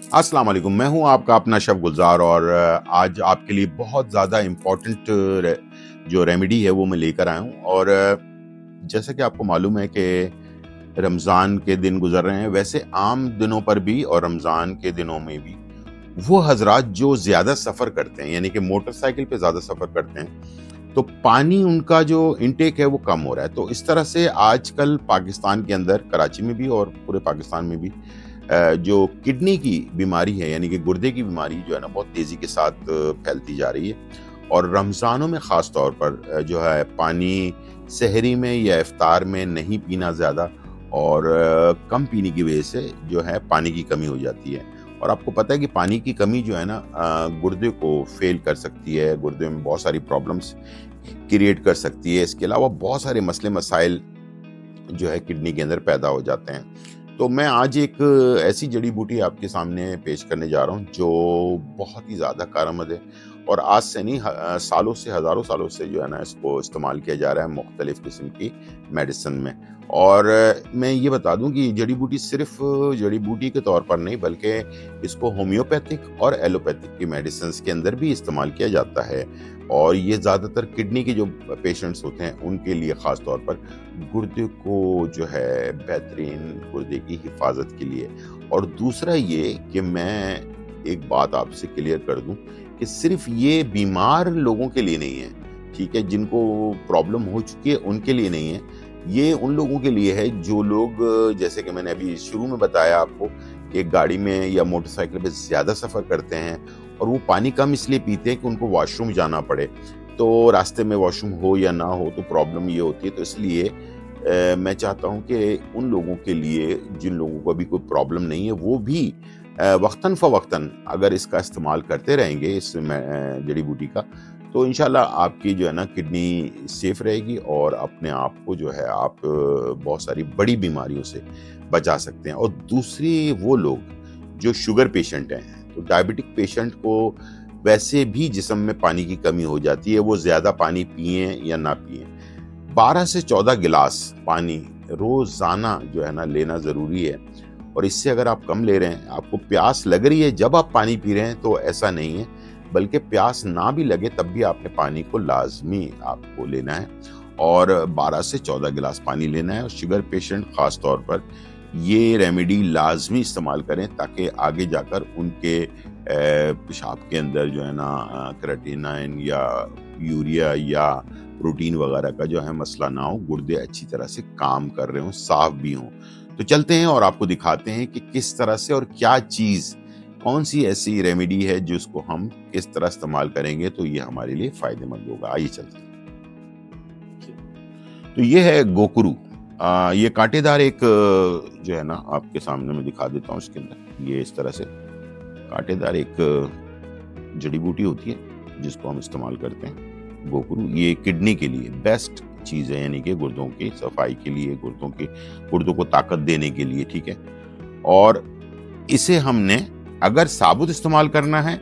अस्सलाम वालेकुम, मैं हूँ आपका अपना शब गुलज़ार और आज आपके लिए बहुत ज़्यादा इम्पोर्टेंट जो रेमेडी है वो मैं लेकर आया हूँ। और जैसा कि आपको मालूम है कि रमज़ान के दिन गुज़र रहे हैं, वैसे आम दिनों पर भी और रमज़ान के दिनों में भी वो हज़रात जो ज़्यादा सफ़र करते हैं, यानी कि मोटरसाइकिल पे ज़्यादा सफ़र करते हैं, तो पानी उनका जो इंटेक है वो कम हो रहा है। तो इस तरह से आजकल पाकिस्तान के अंदर, कराची में भी और पूरे पाकिस्तान में भी जो किडनी की बीमारी है, यानी कि गुर्दे की बीमारी जो है ना, बहुत तेज़ी के साथ फैलती जा रही है। और रमज़ानों में ख़ास तौर पर जो है पानी सहरी में या इफ्तार में नहीं पीना ज़्यादा, और कम पीने की वजह से जो है पानी की कमी हो जाती है। और आपको पता है कि पानी की कमी जो है ना, गुर्दे को फ़ेल कर सकती है, गुर्दे में बहुत सारी प्रॉब्लम्स क्रिएट कर सकती है। इसके अलावा बहुत सारे मसले मसाइल जो है किडनी के अंदर पैदा हो जाते हैं। तो मैं आज एक ऐसी जड़ी बूटी आपके सामने पेश करने जा रहा हूँ जो बहुत ही ज़्यादा कारआमद है, और आज से नहीं, सालों से, हज़ारों सालों से जो है ना इसको इस्तेमाल किया जा रहा है मुख्तलिफ़ किस्म की मेडिसिन में। और मैं ये बता दूँ कि ये जड़ी बूटी सिर्फ़ जड़ी बूटी के तौर पर नहीं, बल्कि इसको होम्योपैथिक और एलोपैथिक की मेडिसिन्स के अंदर भी इस्तेमाल किया जाता है। और ये ज़्यादातर किडनी के जो पेशेंट्स होते हैं उनके लिए ख़ास तौर पर गुर्दे को जो है बेहतरीन गुर्दे की हिफाजत के लिए। और दूसरा ये कि मैं एक बात आपसे क्लियर कर दूं कि सिर्फ ये बीमार लोगों के लिए नहीं है, ठीक है, जिनको प्रॉब्लम हो चुकी है उनके लिए नहीं है। ये उन लोगों के लिए है जो लोग, जैसे कि मैंने अभी शुरू में बताया आपको, कि गाड़ी में या मोटरसाइकिल पे ज़्यादा सफ़र करते हैं और वो पानी कम इसलिए पीते हैं कि उनको वॉशरूम जाना पड़े। तो रास्ते में वॉशरूम हो या ना हो तो प्रॉब्लम ये होती है। तो इसलिए मैं चाहता हूँ कि उन लोगों के लिए जिन लोगों को अभी कोई प्रॉब्लम नहीं है, वो भी वक्तन फ़वक्तन अगर इसका इस्तेमाल करते रहेंगे, इस जड़ी बूटी का, तो इंशाल्लाह आपकी जो है ना किडनी सेफ रहेगी और अपने आप को जो है आप बहुत सारी बड़ी बीमारियों से बचा सकते हैं। और दूसरी, वो लोग जो शुगर पेशेंट हैं, तो डायबिटिक पेशेंट को वैसे भी जिस्म में पानी की कमी हो जाती है, वो ज़्यादा पानी पिएँ या ना पिएँ। 12 से 14 गिलास पानी रोज़ाना जो है ना लेना ज़रूरी है। और इससे अगर आप कम ले रहे हैं, आपको प्यास लग रही है जब आप पानी पी रहे हैं, तो ऐसा नहीं है, बल्कि प्यास ना भी लगे तब भी आपने पानी को लाज़मी आपको लेना है, और 12 से 14 गिलास पानी लेना है। और शुगर पेशेंट ख़ास तौर पर ये रेमेडी लाज़मी इस्तेमाल करें, ताकि आगे जाकर उनके पेशाब के अंदर जो है ना क्रेटिनिन या यूरिया या प्रोटीन वगैरह का जो है मसला ना हो, गुर्दे अच्छी तरह से काम कर रहे हों, साफ भी हों। तो चलते हैं और आपको दिखाते हैं कि किस तरह से और क्या चीज़, कौन सी ऐसी रेमेडी है जिसको हम किस तरह इस्तेमाल करेंगे तो ये हमारे लिए फ़ायदेमंद होगा। आइए चलते हैं। तो ये है गोकरू। ये कांटेदार एक जो है ना, आपके सामने मैं दिखा देता हूँ इसके अंदर। ये इस तरह से कांटेदार एक जड़ी बूटी होती है जिसको हम इस्तेमाल करते हैं। गोकरू ये किडनी के लिए बेस्ट चीज़ है, यानी कि गुर्दों की सफाई के लिए, गुर्दों को ताकत देने के लिए, ठीक है। और इसे हमने अगर साबुत इस्तेमाल करना है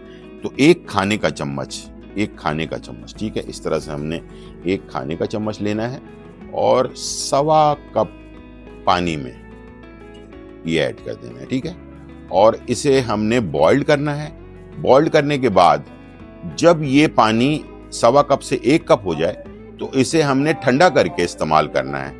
तो एक खाने का चम्मच, ठीक है, इस तरह से हमने एक खाने का चम्मच लेना है और सवा कप पानी में ये ऐड कर देना है, ठीक है। और इसे हमने बॉइल्ड करना है। बॉइल्ड करने के बाद जब ये पानी सवा कप से 1 कप हो जाए तो इसे हमने ठंडा करके इस्तेमाल करना है,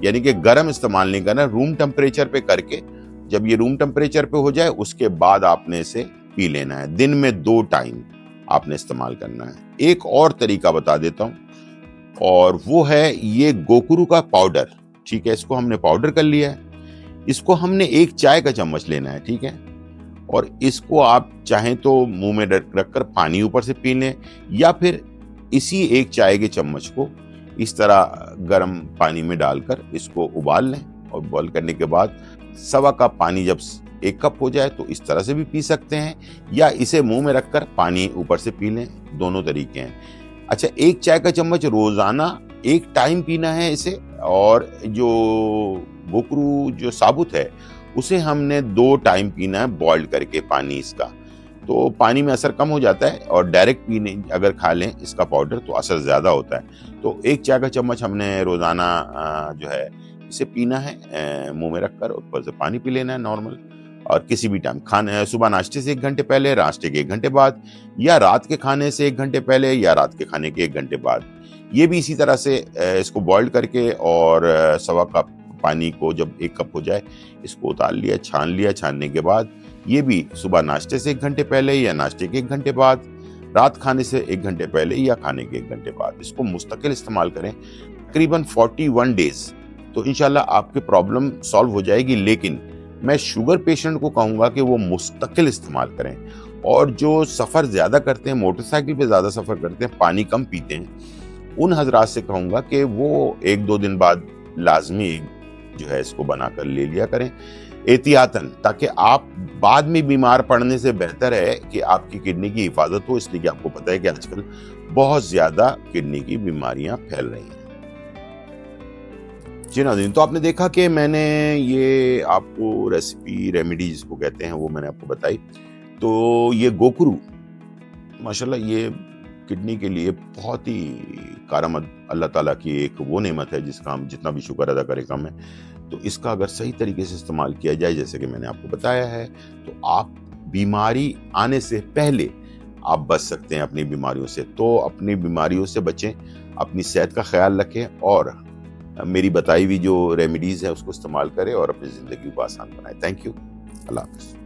यानी कि गर्म इस्तेमाल नहीं करना, रूम टेम्परेचर पे करके, जब ये रूम टेम्परेचर पे हो जाए उसके बाद आपने इसे पी लेना है। दिन में 2 टाइम आपने इस्तेमाल करना है। एक और तरीका बता देता हूँ, और वो है ये गोकरू का पाउडर, ठीक है। इसको हमने पाउडर कर लिया है। इसको हमने 1 चाय का चम्मच लेना है, ठीक है। और इसको आप चाहें तो मुंह में रखकर पानी ऊपर से पी लें, या फिर इसी 1 चाय के चम्मच को इस तरह गर्म पानी में डालकर इसको उबाल लें, और बॉईल करने के बाद सवा कप पानी जब 1 कप हो जाए तो इस तरह से भी पी सकते हैं, या इसे मुंह में रखकर पानी ऊपर से पी लें। दोनों तरीके हैं। अच्छा, 1 चाय का चम्मच रोजाना 1 टाइम पीना है इसे। और जो गोकरू जो साबुत है उसे हमने 2 टाइम पीना है बॉइल्ड करके पानी इसका। तो पानी में असर कम हो जाता है, और डायरेक्ट पीने अगर खा लें इसका पाउडर तो असर ज़्यादा होता है। तो 1 चाय का चम्मच हमने रोज़ाना जो है इसे पीना है, मुंह में रखकर ऊपर से पानी पी लेना है नॉर्मल। और किसी भी टाइम खाने सुबह नाश्ते से 1 घंटे पहले, नाश्ते के 1 घंटे बाद, या रात के खाने से 1 घंटे पहले या रात के खाने के 1 घंटे बाद। ये भी इसी तरह से इसको बॉयल करके और सवा कप पानी को जब 1 कप हो जाए, इसको उतार लिया, छान लिया। छानने के बाद ये भी सुबह नाश्ते से 1 घंटे पहले या नाश्ते के 1 घंटे बाद, रात खाने से 1 घंटे पहले या खाने के 1 घंटे बाद इसको मुस्तकिल इस्तेमाल करें तकरीबन 41 डेज, तो इंशाल्लाह आपकी प्रॉब्लम सॉल्व हो जाएगी। लेकिन मैं शुगर पेशेंट को कहूँगा कि वो मुस्तकिल इस्तेमाल करें, और जो सफ़र ज़्यादा करते हैं, मोटरसाइकिल पे ज़्यादा सफ़र करते हैं, पानी कम पीते हैं, उन हजरात से कहूँगा कि वो 1-2 दिन बाद लाजमी जो है इसको बनाकर ले लिया करें एहतियातन, ताकि आप बाद में बीमार पड़ने से बेहतर है कि आपकी किडनी की हिफाजत हो। इसलिए कि आपको पता है कि आजकल बहुत ज़्यादा किडनी की बीमारियां फैल रही हैं। जी नाज़रीन, तो आपने देखा कि मैंने ये आपको रेसिपी, रेमेडी जिसको कहते हैं, वो मैंने आपको बताई। तो ये गोकरू माशाल्लाह ये किडनी के लिए बहुत ही कारामद अल्लाह ताला की एक वो नेमत है जिसका हम जितना भी शुक्र अदा करें कम है। तो इसका अगर सही तरीके से इस्तेमाल किया जाए, जैसे कि मैंने आपको बताया है, तो आप बीमारी आने से पहले आप बच सकते हैं अपनी बीमारियों से। तो अपनी बीमारियों से बचें, अपनी सेहत का ख्याल रखें और मेरी बताई हुई जो रेमेडीज़ है उसको इस्तेमाल करें और अपनी ज़िंदगी को आसान बनाएं। Thank you. अल्लाह हाफ़िज़।